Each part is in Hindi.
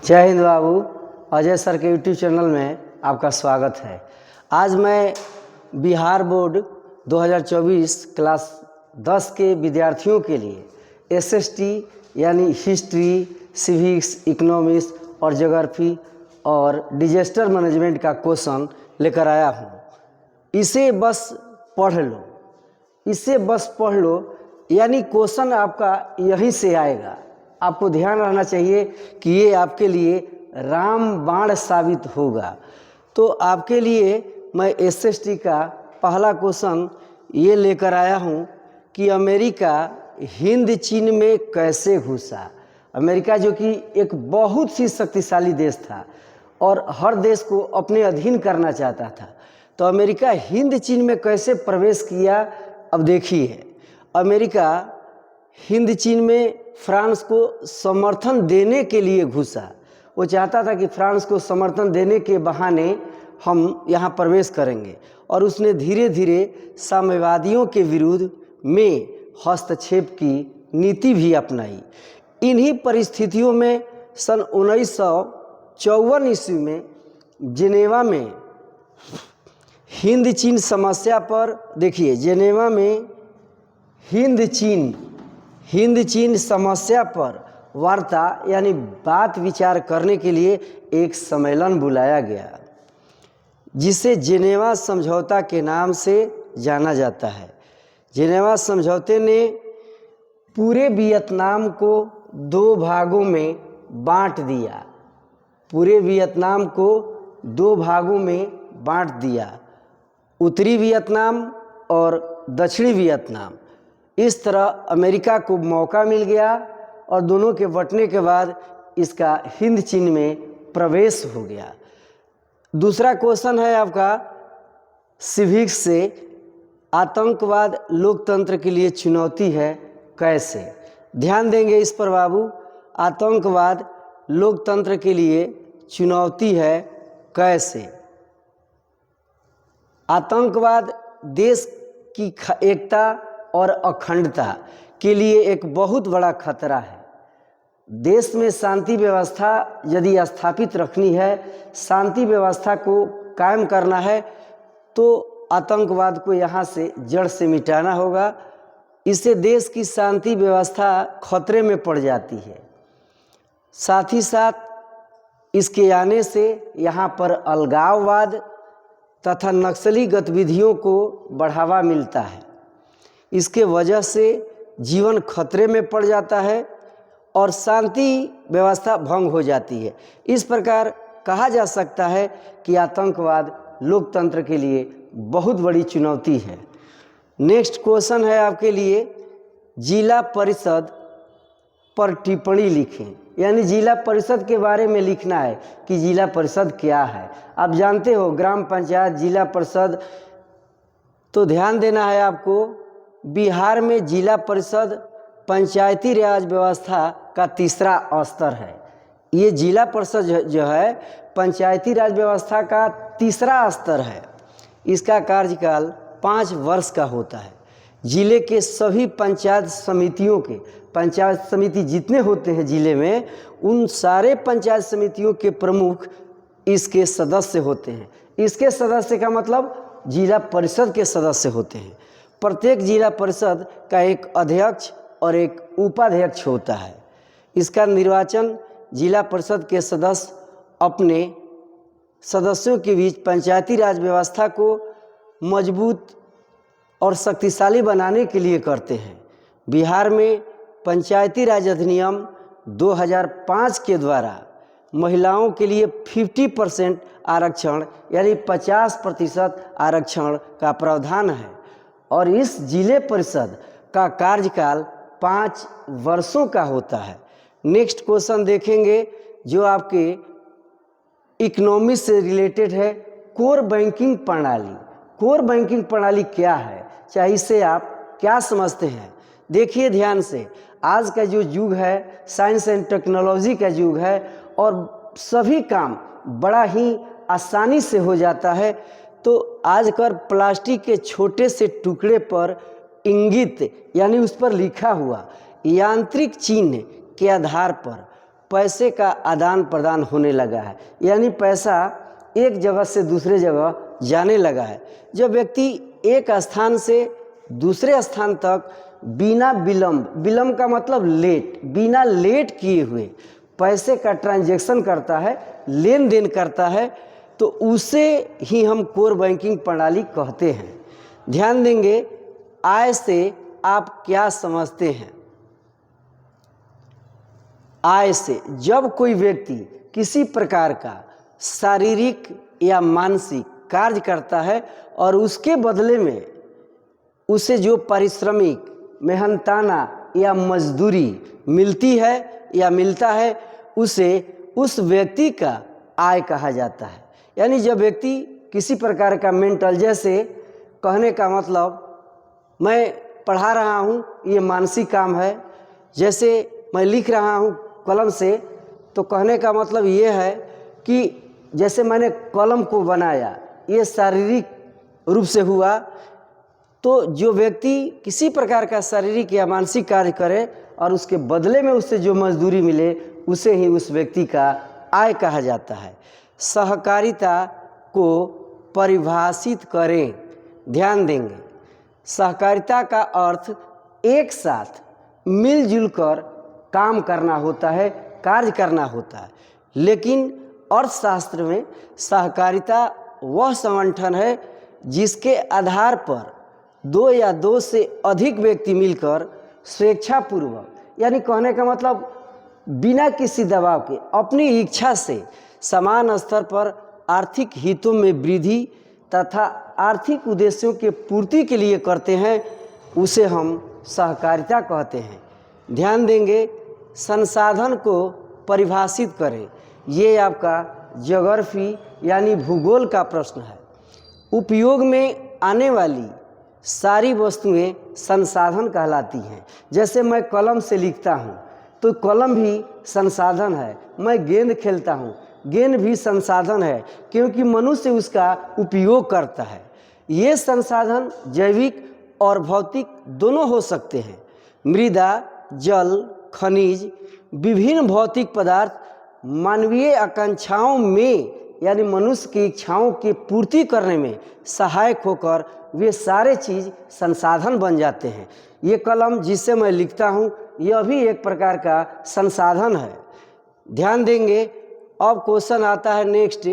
जय हिंद बाबू। अजय सर के यूट्यूब चैनल में आपका स्वागत है। आज मैं बिहार बोर्ड 2024 क्लास 10 के विद्यार्थियों के लिए एसएसटी यानी हिस्ट्री, सिविक्स, इकोनॉमिक्स और ज्योग्राफी और डिजास्टर मैनेजमेंट का क्वेश्चन लेकर आया हूँ। इसे बस पढ़ लो, यानी क्वेश्चन आपका यहीं से आएगा। आपको ध्यान रहना चाहिए कि ये आपके लिए रामबाण साबित होगा। तो आपके लिए मैं एसएसटी का पहला क्वेश्चन ये लेकर आया हूँ कि अमेरिका हिंद चीन में कैसे घुसा। अमेरिका जो कि एक बहुत ही शक्तिशाली देश था और हर देश को अपने अधीन करना चाहता था, तो अमेरिका हिंद चीन में कैसे प्रवेश किया। अब देखिए, अमेरिका हिंद चीन में फ्रांस को समर्थन देने के लिए घुसा। वो चाहता था कि फ्रांस को समर्थन देने के बहाने हम यहाँ प्रवेश करेंगे, और उसने धीरे धीरे साम्यवादियों के विरुद्ध में हस्तक्षेप की नीति भी अपनाई। इन्हीं परिस्थितियों में सन 1954 ईस्वी में जेनेवा में हिंद चीन समस्या पर, देखिए जेनेवा में हिंद चीन समस्या पर वार्ता यानी बात विचार करने के लिए एक सम्मेलन बुलाया गया, जिसे जेनेवा समझौता के नाम से जाना जाता है। जेनेवा समझौते ने पूरे वियतनाम को दो भागों में बांट दिया, उत्तरी वियतनाम और दक्षिणी वियतनाम। इस तरह अमेरिका को मौका मिल गया और दोनों के बंटने के बाद इसका हिंद चीन में प्रवेश हो गया। दूसरा क्वेश्चन है आपका सिविक्स से, आतंकवाद लोकतंत्र के लिए चुनौती है कैसे। ध्यान देंगे इस पर बाबू। आतंकवाद लोकतंत्र के लिए चुनौती है कैसे। आतंकवाद देश की एकता और अखंडता के लिए एक बहुत बड़ा खतरा है। देश में शांति व्यवस्था यदि स्थापित रखनी है, शांति व्यवस्था को कायम करना है, तो आतंकवाद को यहाँ से जड़ से मिटाना होगा। इससे देश की शांति व्यवस्था खतरे में पड़ जाती है। साथ ही साथ इसके आने से यहाँ पर अलगाववाद तथा नक्सली गतिविधियों को बढ़ावा मिलता है। इसके वजह से जीवन खतरे में पड़ जाता है और शांति व्यवस्था भंग हो जाती है। इस प्रकार कहा जा सकता है कि आतंकवाद लोकतंत्र के लिए बहुत बड़ी चुनौती है। नेक्स्ट क्वेश्चन है आपके लिए, जिला परिषद पर टिप्पणी लिखें। यानी जिला परिषद के बारे में लिखना है कि जिला परिषद क्या है। आप जानते हो ग्राम पंचायत, जिला परिषद। तो ध्यान देना है आपको, बिहार में जिला परिषद पंचायती राज व्यवस्था का तीसरा स्तर है। ये जिला परिषद जो है पंचायती राज व्यवस्था का तीसरा स्तर है। इसका कार्यकाल 5 वर्ष का होता है। जिले के सभी पंचायत समिति जितने होते हैं जिले में, उन सारे पंचायत समितियों के प्रमुख इसके सदस्य होते हैं। इसके सदस्य का मतलब जिला परिषद के सदस्य होते हैं। प्रत्येक जिला परिषद का एक अध्यक्ष और एक उपाध्यक्ष होता है। इसका निर्वाचन जिला परिषद के सदस्य अपने सदस्यों के बीच पंचायती राज व्यवस्था को मजबूत और शक्तिशाली बनाने के लिए करते हैं। बिहार में पंचायती राज अधिनियम 2005 के द्वारा महिलाओं के लिए 50% आरक्षण यानी 50% आरक्षण का प्रावधान है, और इस जिले परिषद का कार्यकाल 5 वर्षों का होता है। नेक्स्ट क्वेश्चन देखेंगे जो आपके इकोनॉमिक्स से रिलेटेड है, कोर बैंकिंग प्रणाली। कोर बैंकिंग प्रणाली क्या है, चाहे इससे आप क्या समझते हैं। देखिए ध्यान से, आज का जो युग है साइंस एंड टेक्नोलॉजी का युग है और सभी काम बड़ा ही आसानी से हो जाता है। तो आजकल प्लास्टिक के छोटे से टुकड़े पर इंगित यानी उस पर लिखा हुआ यांत्रिक चिन्ह के आधार पर पैसे का आदान प्रदान होने लगा है, यानी पैसा एक जगह से दूसरे जगह जाने लगा है। जब व्यक्ति एक स्थान से दूसरे स्थान तक बिना विलंब, विलंब का मतलब लेट, बिना लेट किए हुए पैसे का ट्रांजैक्शन करता है, लेन देन करता है, तो उसे ही हम कोर बैंकिंग प्रणाली कहते हैं। ध्यान देंगे, आय से आप क्या समझते हैं? आय से जब कोई व्यक्ति किसी प्रकार का शारीरिक या मानसिक कार्य करता है और उसके बदले में उसे जो पारिश्रमिक, मेहनताना या मजदूरी मिलती है या मिलता है, उसे उस व्यक्ति का आय कहा जाता है। यानी जब व्यक्ति किसी प्रकार का मेंटल, जैसे कहने का मतलब मैं पढ़ा रहा हूँ, ये मानसिक काम है, जैसे मैं लिख रहा हूँ कलम से, तो कहने का मतलब ये है कि जैसे मैंने कलम को बनाया, ये शारीरिक रूप से हुआ। तो जो व्यक्ति किसी प्रकार का शारीरिक या मानसिक कार्य करे और उसके बदले में उससे जो मजदूरी मिले, उसे ही उस व्यक्ति का आय कहा जाता है। सहकारिता को परिभाषित करें। ध्यान देंगे, सहकारिता का अर्थ एक साथ मिलजुल कर काम करना होता है, कार्य करना होता है। लेकिन अर्थशास्त्र में सहकारिता वह संगठन है जिसके आधार पर दो या दो से अधिक व्यक्ति मिलकर स्वेच्छापूर्वक, यानी कहने का मतलब बिना किसी दबाव के, अपनी इच्छा से समान स्तर पर आर्थिक हितों में वृद्धि तथा आर्थिक उद्देश्यों के पूर्ति के लिए करते हैं, उसे हम सहकारिता कहते हैं। ध्यान देंगे, संसाधन को परिभाषित करें। ये आपका ज्योग्राफी यानी भूगोल का प्रश्न है। उपयोग में आने वाली सारी वस्तुएं संसाधन कहलाती हैं। जैसे मैं कलम से लिखता हूँ तो कलम भी संसाधन है। मैं गेंद खेलता हूँ, गेंद भी संसाधन है, क्योंकि मनुष्य उसका उपयोग करता है। ये संसाधन जैविक और भौतिक दोनों हो सकते हैं। मृदा, जल, खनिज, विभिन्न भौतिक पदार्थ मानवीय आकांक्षाओं में, यानी मनुष्य की इच्छाओं की पूर्ति करने में सहायक होकर वे सारे चीज़ संसाधन बन जाते हैं। ये कलम जिससे मैं लिखता हूँ, यह भी एक प्रकार का संसाधन है। ध्यान देंगे, अब क्वेश्चन आता है नेक्स्ट,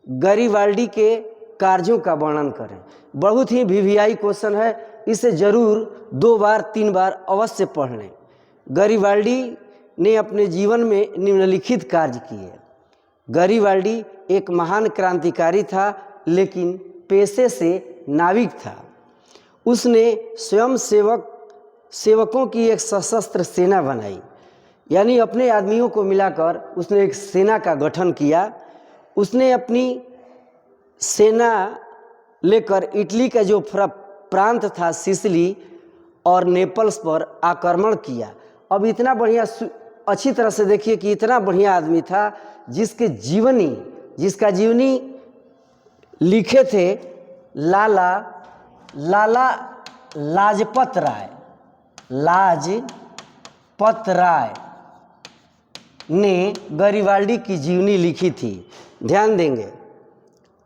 गरिबाल्डी के कार्यों का वर्णन करें। बहुत ही वीवीआई क्वेश्चन है, इसे जरूर 2 बार 3 बार अवश्य पढ़ लें। गरिबाल्डी ने अपने जीवन में निम्नलिखित कार्य किए। गरिबाल्डी एक महान क्रांतिकारी था, लेकिन पेशे से नाविक था। उसने स्वयं सेवकों की एक सशस्त्र सेना बनाई, यानी अपने आदमियों को मिलाकर उसने एक सेना का गठन किया। उसने अपनी सेना लेकर इटली का जो प्रांत था, सिसिली और नेपल्स पर आक्रमण किया। अब इतना बढ़िया, अच्छी तरह से देखिए कि इतना बढ़िया आदमी था जिसका जीवनी लिखे थे लाला लाजपत राय ने गरिबाल्डी की जीवनी लिखी थी। ध्यान देंगे,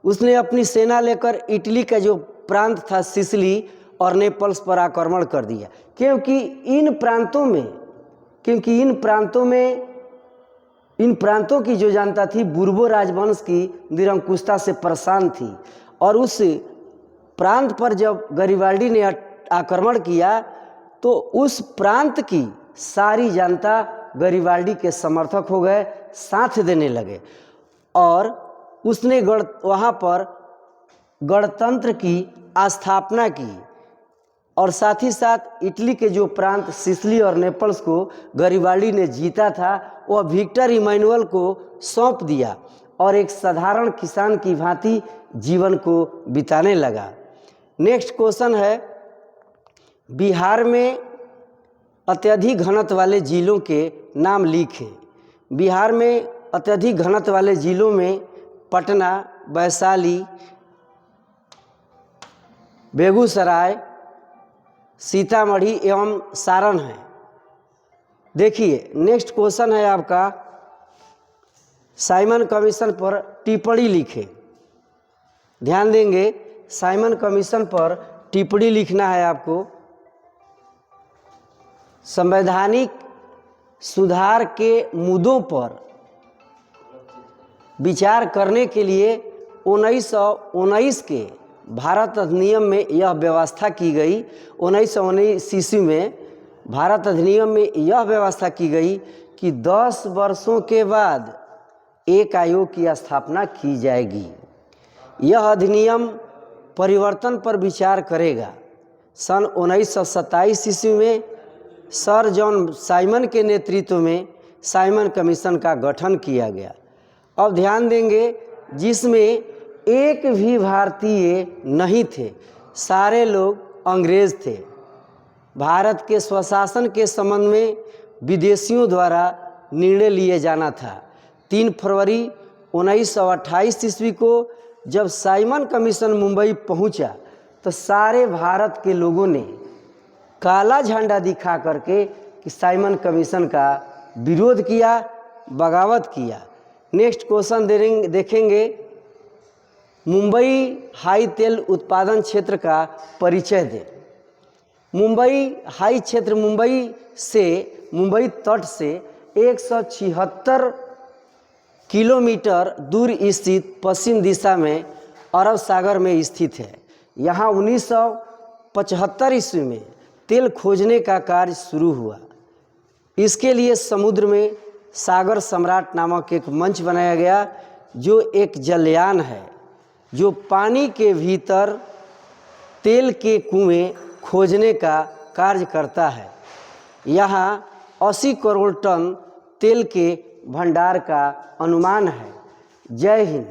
उसने अपनी सेना लेकर इटली का जो प्रांत था सिसिली और नेपल्स पर आक्रमण कर दिया, क्योंकि इन प्रांतों की जो जनता थी बुर्बो राजवंश की निरंकुशता से परेशान थी। और उस प्रांत पर जब गरिबाल्डी ने आक्रमण किया तो उस प्रांत की सारी जनता गरिबाल्डी के समर्थक हो गए, साथ देने लगे और उसने वहाँ पर गणतंत्र की स्थापना की। और साथ ही साथ इटली के जो प्रांत सिसिली और नेपल्स को गरिबाल्डी ने जीता था, वह विक्टर इमैनुअल को सौंप दिया और एक साधारण किसान की भांति जीवन को बिताने लगा। नेक्स्ट क्वेश्चन है, बिहार में अत्यधिक घनत्व वाले जिलों के नाम लिखें। बिहार में अत्यधिक घनत्व वाले जिलों में पटना, वैशाली, बेगूसराय, सीतामढ़ी एवं सारण है। देखिए नेक्स्ट क्वेश्चन है आपका, साइमन कमीशन पर टिप्पणी लिखे। ध्यान देंगे, साइमन कमीशन पर टिप्पणी लिखना है आपको। संवैधानिक सुधार के मुद्दों पर विचार करने के लिए 1919 के भारत अधिनियम में यह व्यवस्था की गई। 1919 ईस्वी में भारत अधिनियम में यह व्यवस्था की गई कि 10 वर्षों के बाद एक आयोग की स्थापना की जाएगी। यह अधिनियम परिवर्तन पर विचार करेगा। सन 1927 ईस्वी में सर जॉन साइमन के नेतृत्व में साइमन कमीशन का गठन किया गया। अब ध्यान देंगे, जिसमें एक भी भारतीय नहीं थे, सारे लोग अंग्रेज थे। भारत के स्वशासन के संबंध में विदेशियों द्वारा निर्णय लिए जाना था। 3 फरवरी 1928 ईस्वी को जब साइमन कमीशन मुंबई पहुंचा तो सारे भारत के लोगों ने काला झंडा दिखा करके कि साइमन कमीशन का विरोध किया, बगावत किया। नेक्स्ट क्वेश्चन देखेंगे, मुंबई हाई तेल उत्पादन क्षेत्र का परिचय दें। मुंबई हाई क्षेत्र मुंबई तट से 176 किलोमीटर दूर स्थित पश्चिम दिशा में अरब सागर में स्थित है। यहाँ 1975 ईस्वी में तेल खोजने का कार्य शुरू हुआ। इसके लिए समुद्र में सागर सम्राट नामक एक मंच बनाया गया, जो एक जलयान है जो पानी के भीतर तेल के कुएं खोजने का कार्य करता है। यहाँ 80 करोड़ टन तेल के भंडार का अनुमान है। जय हिंद।